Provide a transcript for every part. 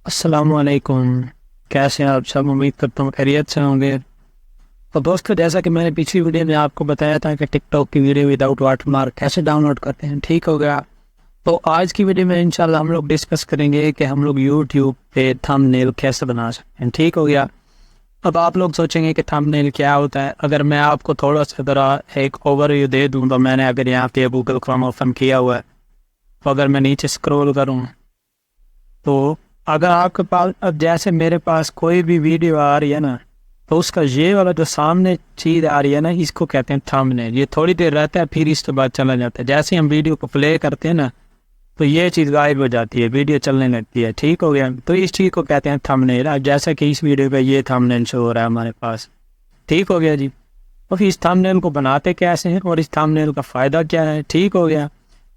السلام علیکم، کیسے ہیں آپ سب؟ امید کرتا ہوں خیریت سے ہوں گے۔ تو دوستو، جیسا کہ میں نے پچھلی ویڈیو میں آپ کو بتایا تھا کہ ٹک ٹاک کی ویڈیو وداؤٹ واٹر مارک کیسے ڈاؤن لوڈ کرتے ہیں، ٹھیک ہو گیا۔ تو آج کی ویڈیو میں انشاءاللہ ہم لوگ ڈسکس کریں گے کہ ہم لوگ یوٹیوب پہ تھم نیل کیسے بنا سکتے ہیں، ٹھیک ہو گیا۔ اب آپ لوگ سوچیں گے کہ تھم نیل کیا ہوتا ہے۔ اگر میں آپ کو تھوڑا سا ذرا ایک اوور ویو دے دوں تو میں نے اگر یہاں پہ گوگل کروم اوپن کیا ہوا ہے تو اگر میں نیچے اسکرول کروں تو اگر آپ کے پاس اب جیسے میرے پاس کوئی بھی ویڈیو آ رہی ہے نا، تو اس کا یہ والا جو سامنے چیز آ رہی ہے نا، اس کو کہتے ہیں تھم نیل۔ یہ تھوڑی دیر رہتا ہے پھر اس کے بعد چلا جاتا ہے۔ جیسے ہی ہم ویڈیو کو پلے کرتے ہیں نا تو یہ چیز غائب ہو جاتی ہے، ویڈیو چلنے لگتی ہے، ٹھیک ہو گیا۔ تو اس چیز کو کہتے ہیں تھم نیل۔ اب جیسا کہ اس ویڈیو پہ یہ تھم نیل شو ہو رہا ہے ہمارے پاس، ٹھیک ہو گیا جی۔ اور پھر اس تھم نیل کو بناتے کیسے ہیں اور اس تھم نیل کا فائدہ کیا ہے، ٹھیک ہو گیا۔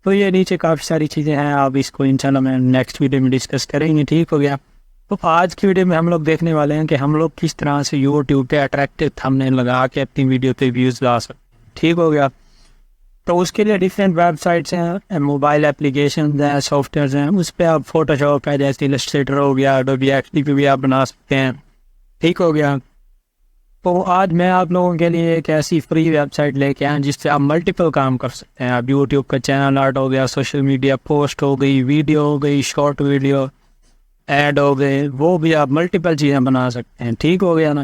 تو یہ نیچے کافی ساری چیزیں ہیں، آپ اس کو انشاءاللہ میں نیکسٹ ویڈیو میں ڈسکس کریں گے، ٹھیک ہو گیا۔ تو آج کی ویڈیو میں ہم لوگ دیکھنے والے ہیں کہ ہم لوگ کس طرح سے یوٹیوب پہ اٹریکٹیو تھم نیل لگا کے اپنی ویڈیو پہ ویوز لا سکتے ہیں، ٹھیک ہو گیا۔ تو اس کے لیے ڈفرینٹ ویب سائٹس ہیں، موبائل اپلیکیشنز ہیں، سافٹ ویئرز ہیں، اس پہ آپ فوٹو شاپ ہے جیسے السٹریٹر ہو گیا، ایڈوبی ایکس پہ بھی آپ بنا سکتے ہیں، ٹھیک ہو گیا۔ تو آج میں آپ لوگوں کے لیے ایک ایسی فری ویب سائٹ لے کے آیا جس سے آپ ملٹیپل کام کر سکتے ہیں۔ آپ یوٹیوب کا چینل آرٹ ہو گیا، سوشل میڈیا پوسٹ ہو گئی، ویڈیو ہو گئی، شارٹ ویڈیو، ایڈ ہو گئے، وہ بھی آپ ملٹیپل چیزیں بنا سکتے ہیں، ٹھیک ہو گیا نا۔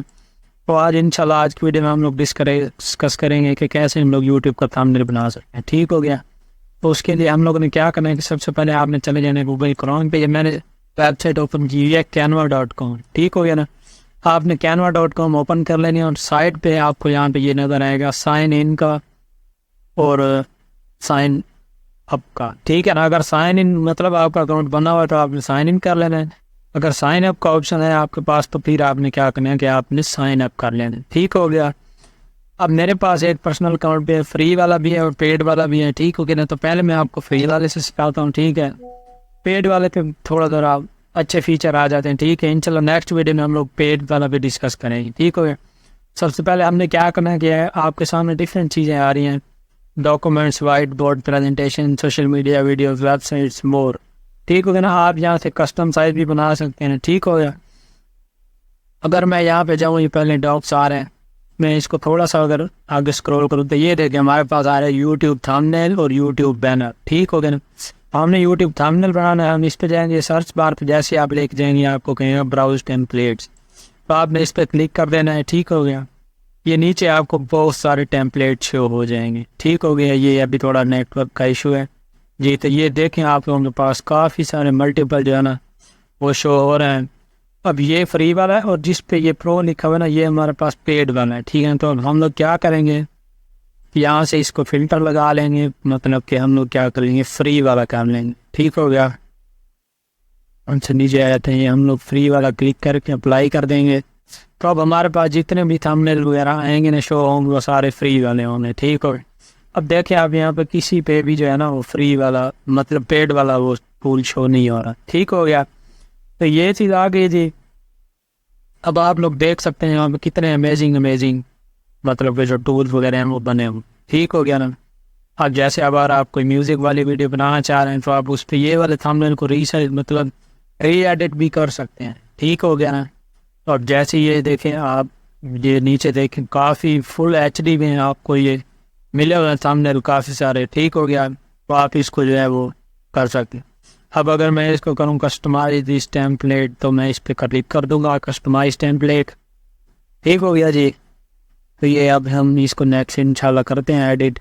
تو آج انشاءاللہ آج کی ویڈیو میں ہم لوگ ڈسکس کریں گے کہ کیسے ہم لوگ یوٹیوب کا تھمبنیل بنا سکتے ہیں، ٹھیک ہو گیا۔ تو اس کے لیے ہم لوگوں نے کیا کرنا ہے کہ سب سے پہلے آپ نے چلے جانا ہے گوگل کروم پہ۔ یہ میں نے ویب سائٹ اوپن کی ہے canva.com، ٹھیک ہو گیا نا۔ آپ نے canva.com اوپن کر لینی ہے اور سائٹ پہ آپ کو یہاں پہ یہ نظر آئے گا سائن ان کا اور سائن اپ کا، ٹھیک ہے نا۔ اگر سائن ان مطلب آپ کا اکاؤنٹ بنا ہوا ہے تو آپ نے سائن ان کر لینا ہے۔ اگر سائن اپ کا آپشن ہے آپ کے پاس تو پھر آپ نے کیا کرنا ہے کہ آپ نے سائن اپ کر لینا ہے، ٹھیک ہو گیا۔ اب میرے پاس ایک پرسنل اکاؤنٹ پہ فری والا بھی ہے اور پیڈ والا بھی ہے، ٹھیک ہو گیا نا۔ تو پہلے میں آپ کو فری والے سے سکھاتا ہوں، ٹھیک ہے۔ پیڈ والے پہ تھوڑا ذرا اچھے فیچر آ جاتے ہیں، ٹھیک ہے۔ انشاءاللہ نیکسٹ ویڈیو میں ہم لوگ پیڈ والا بھی ڈسکس کریں گے، ٹھیک ہو گیا۔ سب سے پہلے ہم نے کیا کرنا ہے کہ آپ کے سامنے ڈفرینٹ چیزیں آ رہی ہیں، documents, whiteboard presentation, social media videos, websites, more, ٹھیک ہو گیا نا۔ آپ یہاں سے کسٹم سائز بھی بنا سکتے ہیں، ٹھیک ہو گیا۔ اگر میں یہاں پہ جاؤں، یہ پہلے ڈاکس آ رہے ہیں، میں اس کو تھوڑا سا اگر آگے اسکرول کروں تو یہ دیکھیں ہمارے پاس آ رہا ہے یوٹیوب تھمبنیل اور یوٹیوب بینر، ٹھیک ہو گیا نا۔ ہم نے یوٹیوب تھمبنیل بنانا ہے، ہم اس پہ جائیں گے، سرچ بار پہ جیسے آپ لے کے جائیں گے آپ کو کہیں گے براؤز ٹیمپلیٹس، تو آپ نے اس پہ کلک کر دینا ہے، ٹھیک ہو گیا۔ یہ نیچے آپ کو بہت سارے ٹیمپلیٹ شو ہو جائیں گے، ٹھیک ہو گیا۔ یہ ابھی تھوڑا نیٹ ورک کا ایشو ہے جی، تو یہ دیکھیں آپ لوگوں کے پاس کافی سارے ملٹیپل جو ہے نا وہ شو ہو رہے ہیں۔ اب یہ فری والا ہے اور جس پہ یہ پرو لکھا ہوا ہے نا یہ ہمارے پاس پیڈ والا ہے، ٹھیک ہے۔ تو اب ہم لوگ کیا کریں گے، یہاں سے اس کو فلٹر لگا لیں گے، مطلب کہ ہم لوگ کیا کریں گے، فری والا کر لیں گے، ٹھیک ہو گیا۔ ہم سے نیچے آ جاتے ہیں، ہم لوگ فری والا کلک کر کے اپلائی کر دیں گے۔ تو اب ہمارے پاس جتنے بھی تھمبنیل وغیرہ آئیں گے نا شو ہوں گے وہ سارے فری والے ہوں گے، ٹھیک ہو گیا۔ اب دیکھیں آپ یہاں پہ کسی پہ بھی جو ہے نا وہ فری والا مطلب پیڈ والا وہ ٹول شو نہیں ہو رہا، ٹھیک ہو گیا۔ تو یہ چیز آ گئی جی۔ اب آپ لوگ دیکھ سکتے ہیں یہاں پہ کتنے امیزنگ مطلب کہ جو ٹولز وغیرہ ہیں وہ بنے ہوں، ٹھیک ہو گیا نا۔ اب جیسے اگر آپ کوئی میوزک والی ویڈیو بنانا چاہ رہے ہیں تو آپ اس پہ یہ والے تھمبنیل کو مطلب ری ایڈٹ بھی کر سکتے ہیں، ٹھیک ہو گیا نا۔ تو اب جیسے یہ دیکھیں آپ، یہ نیچے دیکھیں کافی فل ایچ ڈی میں آپ کو یہ ملے ہوئے تھمبنیل کافی سارے، ٹھیک ہو گیا۔ تو آپ اس کو جو ہے وہ کر سکتے ہیں۔ اب اگر میں اس کو کروں کسٹمائز دس ٹیمپلیٹ تو میں اس پہ کلک کر دوں گا کسٹمائز ٹیمپلیٹ، ٹھیک ہو گیا جی۔ تو یہ اب ہم اس کو نیکسٹ انشاءاللہ کرتے ہیں ایڈٹ۔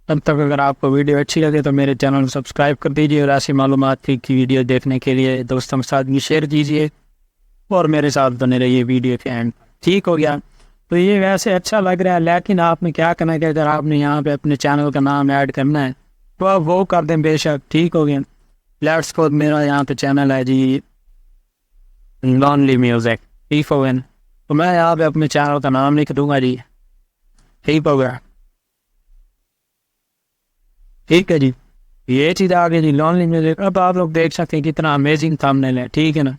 تب تک اگر آپ کو ویڈیو اچھی لگے تو میرے چینل کو سبسکرائب کر دیجیے اور ایسی معلومات کی ویڈیو دیکھنے کے لیے دوستوں کے ساتھ بھی شیئر کیجیے اور میرے ساتھ بنے رہیے ویڈیو کے اینڈ، ٹھیک ہو گیا۔ تو یہ ویسے اچھا لگ رہا ہے لیکن آپ نے کیا کرنا ہے کہ اگر آپ نے یہاں پہ اپنے چینل کا نام ایڈ کرنا ہے تو آپ وہ کر دیں بے شک، ٹھیک ہو گیا۔ لیٹس سپوز میرا یہاں پہ چینل ہے جی لونلی میوزک، ٹھیک ہو گیا۔ تو میں یہاں پہ اپنے چینل کا نام لکھ دوں گا جی، ٹھیک ہو گیا، ٹھیک ہے جی۔ یہ چیز آ گئی جی لونلی میوزک۔ اب آپ لوگ دیکھ سکتے ہیں کتنا امیزنگ تھمبنیل ہے، ٹھیک ہے نا۔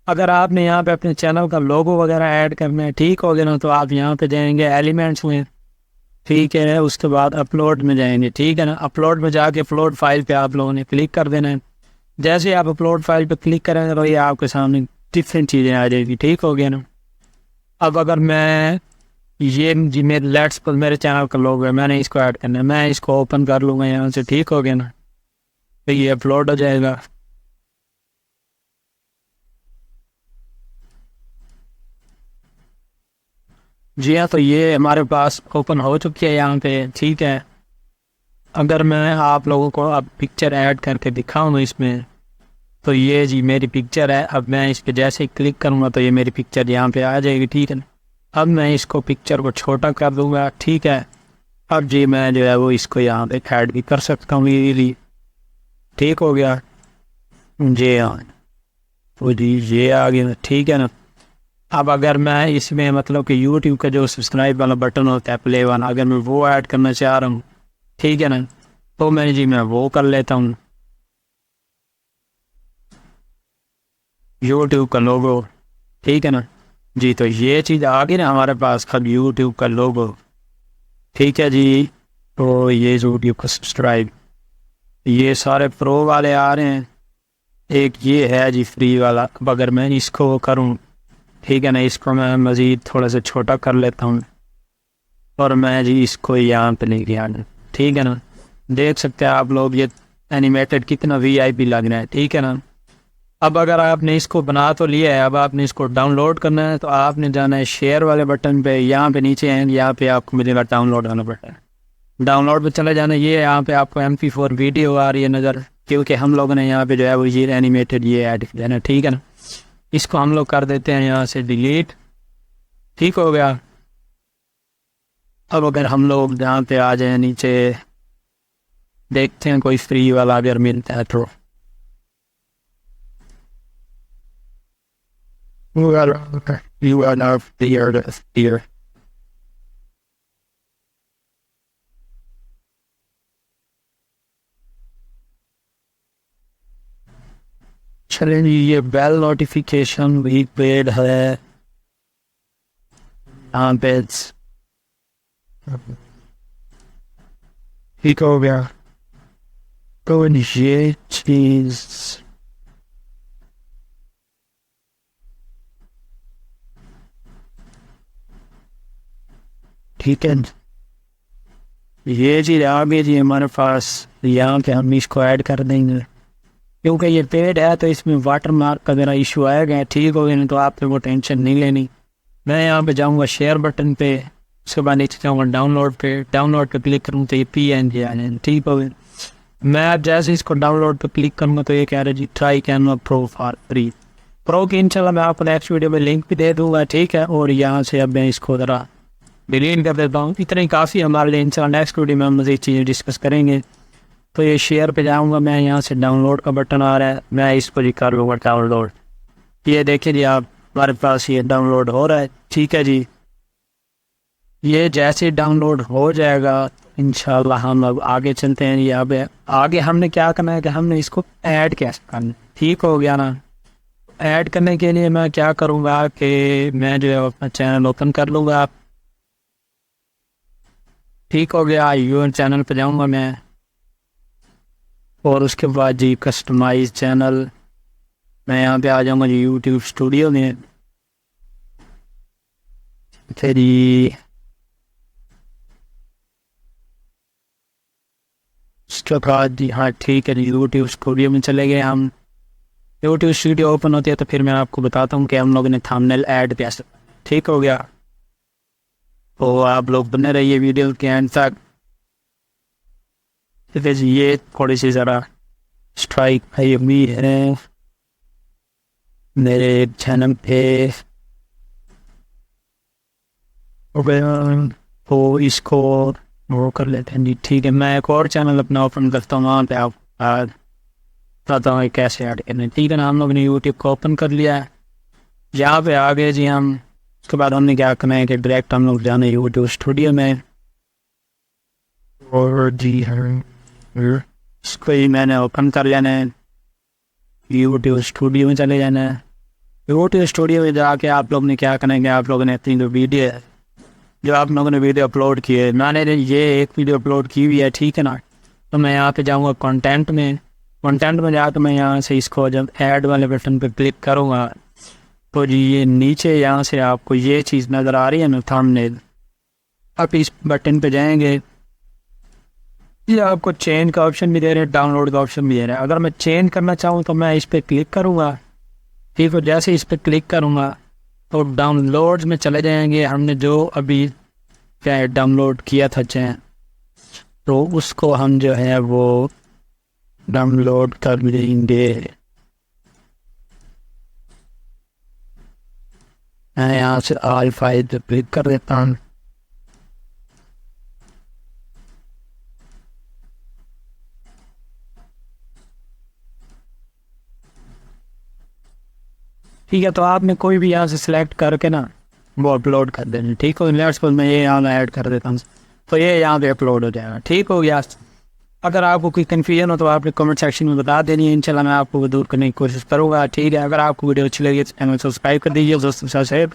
اگر آپ نے یہاں پہ اپنے چینل کا لوگو وغیرہ ایڈ کرنا ہے، ٹھیک ہو گیا نا، تو آپ یہاں پہ جائیں گے ایلیمنٹس میں، ٹھیک ہے، اس کے بعد اپلوڈ میں جائیں گے، ٹھیک ہے نا، اپلوڈ میں جا کے اپلوڈ فائل پہ آپ لوگوں نے کلک کر دینا ہے۔ جیسے ہی آپ اپلوڈ فائل پہ کلک کریں گے تو یہ آپ کے سامنے ڈفرینٹ چیزیں آ جائے گی، ٹھیک ہو گیا نا۔ اب اگر میں یہ جی میرے لیٹس پر میرے چینل کا لوگو ہے، میں نے اس کو ایڈ کرنا ہے، میں اس کو اوپن کر لوں گا یہاں سے، ٹھیک ہو گیا نا، تو یہ اپلوڈ ہو جائے گا۔ جی ہاں، تو یہ ہمارے پاس اوپن ہو چکی ہے یہاں پہ، ٹھیک ہے۔ اگر میں آپ لوگوں کو اب پکچر ایڈ کر کے دکھاؤں اس میں، تو یہ جی میری پکچر ہے۔ اب میں اس پہ جیسے ہی کلک کروں گا تو یہ میری پکچر یہاں پہ آ جائے گی، ٹھیک ہے نا۔ اب میں اس کو پکچر کو چھوٹا کر دوں گا، ٹھیک ہے۔ اب جی میں جو ہے وہ اس کو یہاں پہ ایڈ بھی کر سکتا ہوں ایزیلی، ٹھیک ہو گیا جی ہاں، تو جی یہ آ گیا، ٹھیک ہے نا۔ اب اگر میں اس میں مطلب کہ یوٹیوب کا جو سبسکرائب والا بٹن ہوتا ہے پلے والا، اگر میں وہ ایڈ کرنا چاہ رہا ہوں، ٹھیک ہے نا، تو میں وہ کر لیتا ہوں، یوٹیوب کا لوگو، ٹھیک ہے نا جی۔ تو یہ چیز آ گئی نا ہمارے پاس، اب یوٹیوب کا لوگو، ٹھیک ہے جی۔ تو یہ یوٹیوب کا سبسکرائب، یہ سارے پرو والے آ رہے ہیں، ایک یہ ہے جی فری والا۔ اب اگر میں اس کو کروں، ٹھیک ہے نا، اس کو میں مزید تھوڑا سا چھوٹا کر لیتا ہوں، اور میں جی اس کو یہاں پہ لے کے آنا، ٹھیک ہے نا۔ دیکھ سکتے ہیں آپ لوگ یہ اینیمیٹڈ کتنا وی آئی پی لگ رہا ہے، ٹھیک ہے نا۔ اب اگر آپ نے اس کو بنا تو لیا ہے، اب آپ نے اس کو ڈاؤن لوڈ کرنا ہے، تو آپ نے جانا ہے شیئر والے بٹن پہ، یہاں پہ نیچے ہیں، یہاں پہ آپ کو ملے گا ڈاؤن لوڈ والا بٹن، ڈاؤن لوڈ پہ چلے جانا۔ یہ یہاں پہ آپ کو MP4 ویڈیو آ رہی ہے نظر، کیونکہ ہم لوگوں نے یہاں پہ جو ہے وہ یہ اینیمیٹڈ یہ ایڈ کیا ہے، ٹھیک ہے نا۔ اس کو ہم لوگ کر دیتے ہیں یہاں سے ڈیلیٹ، ٹھیک ہو گیا۔ اب اگر ہم لوگ جہاں پہ آ جائیں نیچے، دیکھتے ہیں کوئی فری والا اگر ملتا ہے تو، You are now here. چلیں جی، یہ بیل نوٹیفیکیشن بھی پیڈ ہے یہاں پہ، ٹھیک ہو گیا۔ تو یہ چیز ٹھیک ہے، یہ چیز آ گئی جی ہمارے پاس، یہاں پہ ہم اس کو ایڈ کر دیں گے، کیونکہ یہ پیڈ ہے تو اس میں واٹر مارک کا ذرا ایشو آئے گا، ٹھیک ہو گیا نا، تو آپ کو وہ ٹینشن نہیں لینی۔ میں یہاں پہ جاؤں گا شیئر بٹن پہ، اس کے بعد نیچے جاؤں گا ڈاؤن لوڈ پہ، ڈاؤن لوڈ پہ کلک کروں تو یہ PNG آ جائے، ٹھیک ہو گیا۔ میں اب جیسے اس کو ڈاؤن لوڈ پہ کلک کروں گا تو یہ کہہ رہا ہے جی try Canva pro for free, pro کی انشاءاللہ میں آپ کو نیکسٹ ویڈیو میں لنک بھی دے دوں گا، ٹھیک ہے۔ اور یہاں سے اب میں اس کو ذرا ڈیلیٹ کر دیتا ہوں، اتنا ہی کافی ہمارے لیے، انشاءاللہ نیکسٹ ویڈیو میں ہم مزید چیزیں ڈسکس کریں گے۔ تو یہ شیئر پہ جاؤں گا میں، یہاں سے ڈاؤن لوڈ کا بٹن آ رہا ہے، میں اس کو جی کر لوں گا ڈاؤن لوڈ، یہ دیکھیں جی آپ ہمارے پاس یہ ڈاؤن لوڈ ہو رہا ہے، ٹھیک ہے جی۔ یہ جیسے ڈاؤن لوڈ ہو جائے گا انشاءاللہ ہم اب آگے چلتے ہیں۔ یہ اب آگے ہم نے کیا کرنا ہے کہ ہم نے اس کو ایڈ کیسے کرنا ہے، ٹھیک ہو گیا نا۔ ایڈ کرنے کے لیے میں کیا کروں گا کہ میں جو ہے اپنا چینل اوپن کر لوں گا، ٹھیک ہو گیا۔ یور چینل پہ جاؤں گا میں، اور اس کے بعد جی کسٹمائز چینل، میں یہاں پہ آ جاؤں گا جی یوٹیوب اسٹوڈیو میں، پھر اس کے بعد جی ہاں ٹھیک ہے جی یوٹیوب اسٹوڈیو میں چلے گئے ہم۔ یوٹیوب اسٹوڈیو اوپن ہوتی ہے تو پھر میں آپ کو بتاتا ہوں کہ ہم لوگوں نے تھمبنیل ایڈ کیسے، ٹھیک ہو گیا۔ تو آپ لوگ بنے رہیے ویڈیو کے اینڈ تک، یہ تھوڑی سی ذرا اسٹرائک آئی ہوئی ہے میرے چینل پہ، تو اس کو وہ کر لیتے ہیں جی، ٹھیک ہے۔ میں ایک اور چینل اپنا اوپن کرتا ہوں، وہاں پہ آپ بتاتا ہوں کیسے ایڈ کرنا ہے، ٹھیک ہے نا۔ ہم لوگ نے یوٹیوب کو اوپن کر لیا ہے، یہاں پہ آ گئے جی ہم۔ اس کے بعد ہم نے کیا کرنا ہے کہ ڈائریکٹ ہم لوگ جانا ہے یوٹیوب اسٹوڈیو میں، اور جی اس کو ہی میں نے اوپن کر لینا ہے، یوٹیوب اسٹوڈیو میں چلے جانا ہے۔ یوٹیوب اسٹوڈیو میں جا کے آپ لوگ نے کیا کرنا ہے کہ آپ لوگوں نے اپنی جو ویڈیو ہے جو آپ لوگوں نے ویڈیو اپلوڈ کی ہے. میں نے یہ ایک ویڈیو اپلوڈ کی ہوئی ہے, ٹھیک ہے نا. تو میں یہاں پہ جاؤں گا کنٹینٹ میں جا کے میں یہاں سے اس کو جب ایڈ والے بٹن پہ کلک کروں گا تو جی یہ نیچے یہاں سے آپ کو یہ چیز نظر آ رہی ہے نا, تھمبنیل. آپ اس بٹن پہ جائیں گے, یہ آپ کو چینج کا آپشن بھی دے رہے ہیں, ڈاؤن لوڈ کا آپشن بھی دے رہے ہیں. اگر میں چینج کرنا چاہوں تو میں اس پہ کلک کروں گا, ٹھیک ہے. جیسے اس پہ کلک کروں گا تو ڈاؤن لوڈ میں چلے جائیں گے. ہم نے جو ابھی کیا ہے ڈاؤن لوڈ کیا تھا چین, تو اس کو ہم جو ہے وہ ڈاؤن لوڈ کر لیں گے. میں یہاں سے آل فائل پہ کلک کر دیتا ہوں. ٹھیک ہے, تو آپ نے کوئی بھی یہاں سے سلیکٹ کر کے نا وہ اپلوڈ کر دینا, ٹھیک ہو. لیٹس سپوز میں یہ یہاں ایڈ کر دیتا ہوں تو یہ یہاں پہ اپلوڈ ہو جائے گا, ٹھیک ہو گیا. اگر آپ کو کوئی کنفیوژن ہو تو آپ نے کمنٹ سیکشن میں بتا دینی ہے, انشاءاللہ میں آپ کو دور کرنے کی کوشش کروں گا, ٹھیک ہے. اگر آپ کو ویڈیو اچھی لگی تو چینل سبسکرائب کر دیجیے, دوستوں کے ساتھ شیئر